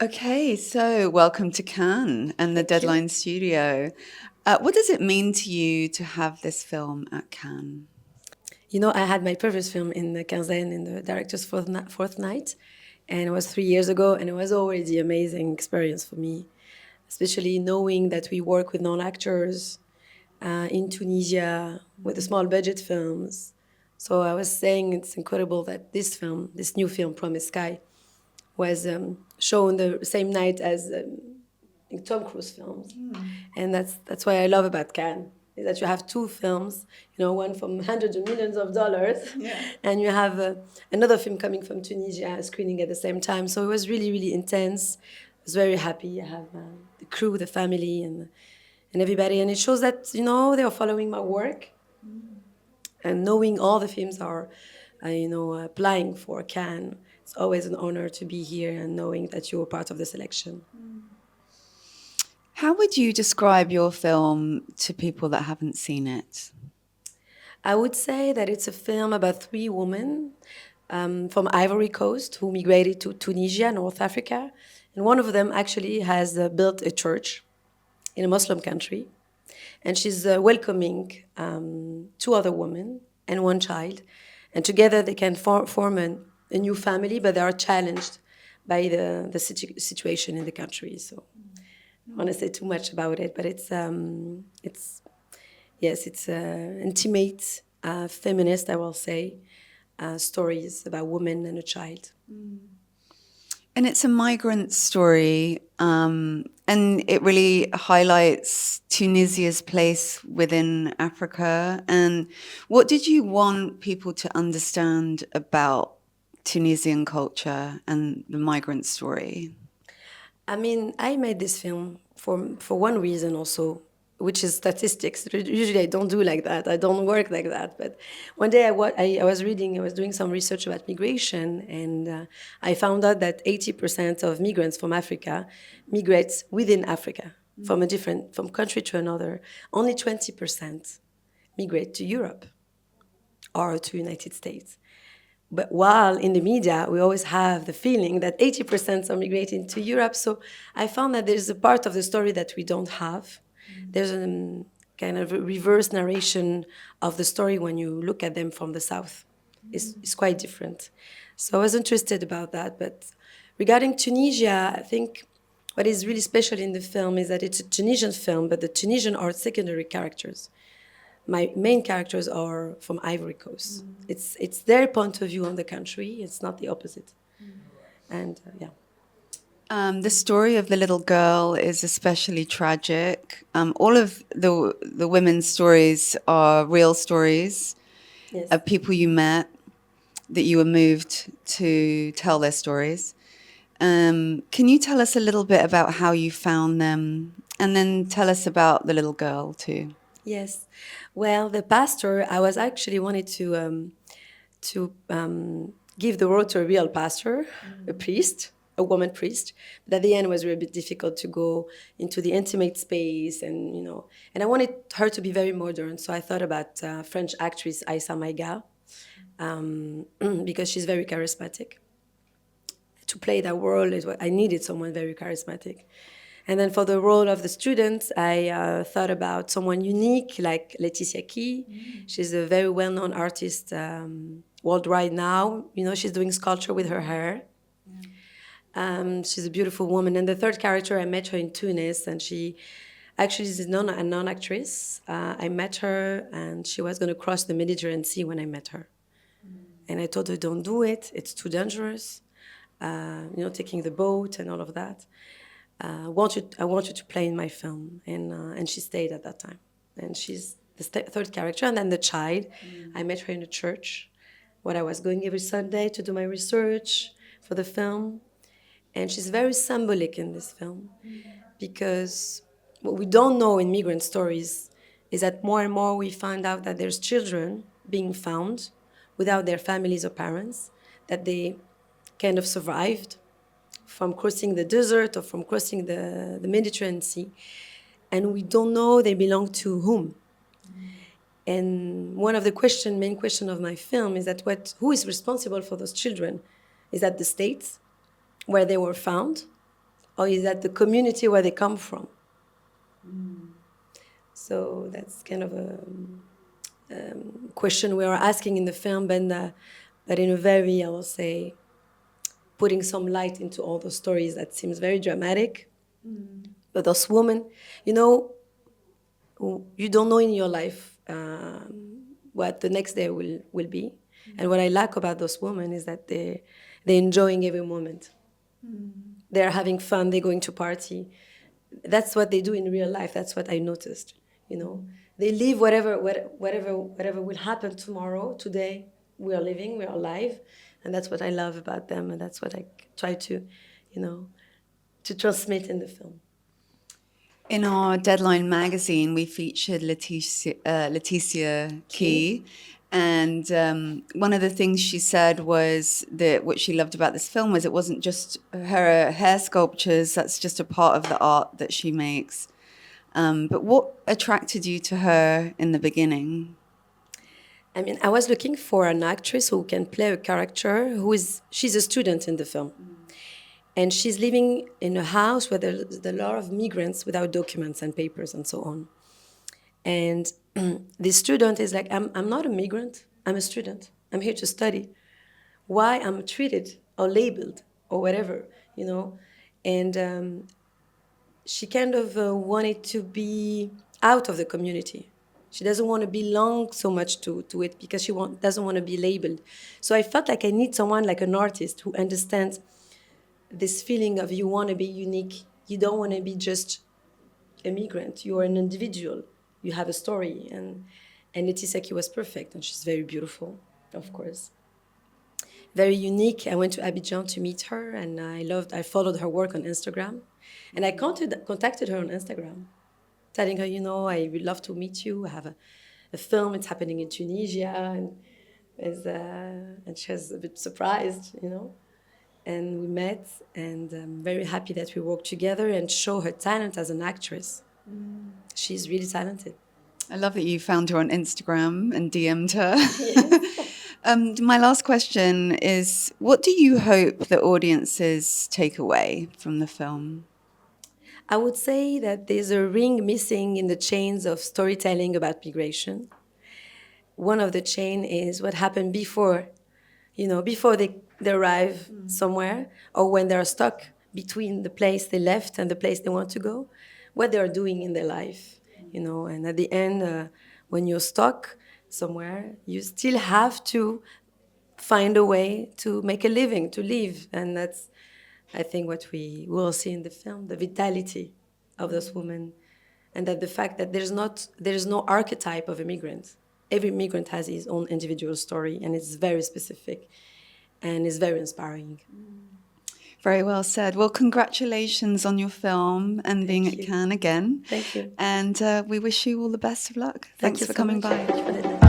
Okay, so welcome to Cannes and the Deadline Studio. What does it mean to you to have this film at Cannes? You know, I had my previous film in the Quinzaine in the director's fourth night, and it was 3 years ago, and it was already an amazing experience for me, especially knowing that we work with non-actors in Tunisia with the small budget films. So I was saying it's incredible that this film, this new film, Promised Sky, was shown the same night as Tom Cruise films, and that's what I love about Cannes. Is that you have two films, you know, one from hundreds of millions of dollars, and you have another film coming from Tunisia screening at the same time. So it was really, really intense. I was very happy. I have the crew, the family, and everybody, and it shows that they are following my work, and knowing all the films are, applying for Cannes. It's always an honor to be here and knowing that you were part of the selection. How would you describe your film to people that haven't seen it? I would say that it's a film about three women from Ivory Coast who migrated to Tunisia, North Africa. And one of them actually has built a church in a Muslim country. And she's welcoming two other women and one child. And together they can form a new family, but they are challenged by the situation in the country. So I don't want to say too much about it, but it's intimate, feminist, I will say, stories about women and a child. And it's a migrant story, and it really highlights Tunisia's place within Africa. And what did you want people to understand about Tunisian culture and the migrant story? I mean, I made this film for one reason also, which is statistics. Usually I don't do like that. I don't work like that. But one day I was doing some research about migration, and I found out that 80% of migrants from Africa migrate within Africa, from country to another. Only 20% migrate to Europe or to United States. But while in the media, we always have the feeling that 80% are migrating to Europe. So I found that there's a part of the story that we don't have. There's a kind of a reverse narration of the story when you look at them from the south. It's quite different. So I was interested about that. But regarding Tunisia, I think what is really special in the film is that it's a Tunisian film, but the Tunisian are secondary characters. My main characters are from Ivory Coast. It's their point of view on the country. It's not the opposite. And The story of the little girl is especially tragic. All of the women's stories are real stories yes. of people you met that you were moved to tell their stories. Can you tell us a little bit about how you found them, and then tell us about the little girl too? Yes. Well, the pastor, I was actually wanted to give the role to a real pastor, a priest, a woman priest. But at the end, it was really a bit difficult to go into the intimate space, and I wanted her to be very modern. So I thought about French actress Aïssa Maïga, because she's very charismatic. To play that role is what I needed, someone very charismatic. And then for the role of the student, I thought about someone unique like Laetitia Key. She's a very well-known artist worldwide now. She's doing sculpture with her hair. She's a beautiful woman. And the third character, I met her in Tunis, and she actually is a non-actress. I met her, and she was going to cross the Mediterranean Sea when I met her. And I told her, don't do it. It's too dangerous. Taking the boat and all of that. I want you to play in my film. And she stayed at that time. And she's the third character. And then the child, I met her in a church where I was going every Sunday to do my research for the film. And she's very symbolic in this film, because what we don't know in migrant stories is that more and more we find out that there's children being found without their families or parents, that they kind of survived from crossing the desert or from crossing the Mediterranean Sea, and we don't know they belong to whom. And one of the main question of my film is that who is responsible for those children? Is that the states where they were found, or is that the community where they come from? So that's kind of a question we are asking in the film, but in a very, I will say, putting some light into all those stories that seems very dramatic. But those women, you know, you don't know in your life what the next day will be. And what I like about those women is that they're enjoying every moment. They're having fun, they're going to party. That's what they do in real life. That's what I noticed, you know. They live whatever will happen tomorrow. Today, we are living, we are alive. And that's what I love about them. And that's what I try to, you know, to transmit in the film. In our Deadline magazine, we featured Leticia Key. And one of the things she said was that what she loved about this film was it wasn't just her hair sculptures, that's just a part of the art that she makes. But what attracted you to her in the beginning? I mean, I was looking for an actress who can play a character she's a student in the film. And she's living in a house where there's a lot of migrants without documents and papers and so on. And the student is like, I'm not a migrant, I'm a student. I'm here to study. Why I'm treated or labeled or whatever, you know? And she kind of wanted to be out of the community. She doesn't want to belong so much to it because she doesn't want to be labeled. So I felt like I need someone like an artist who understands this feeling of you want to be unique. You don't want to be just a migrant. You are an individual. You have a story. And Leticia Key was perfect, and she's very beautiful, of course. Very unique. I went to Abidjan to meet her, and I followed her work on Instagram. And I contacted her on Instagram, telling her, you know, I would love to meet you. I have a film. It's happening in Tunisia. And she was a bit surprised, you know. And we met, and I'm very happy that we worked together and show her talent as an actress. She's really talented. I love that you found her on Instagram and DM'd her. Yes. My last question is, what do you hope the audiences take away from the film? I would say that there's a ring missing in the chains of storytelling about migration. One of the chain is what happened before, you know, before they arrive somewhere, or when they're stuck between the place they left and the place they want to go, what they're doing in their life, you know. And at the end, when you're stuck somewhere, you still have to find a way to make a living, to live. And that's, I think, what we will see in the film, the vitality of those women, and that the fact that there's no archetype of a migrant. Every migrant has his own individual story, and it's very specific. And it's very inspiring. Very well said. Well, congratulations on your film and being at Cannes again. Thank you. And we wish you all the best of luck. Thanks for coming by. Thank you for the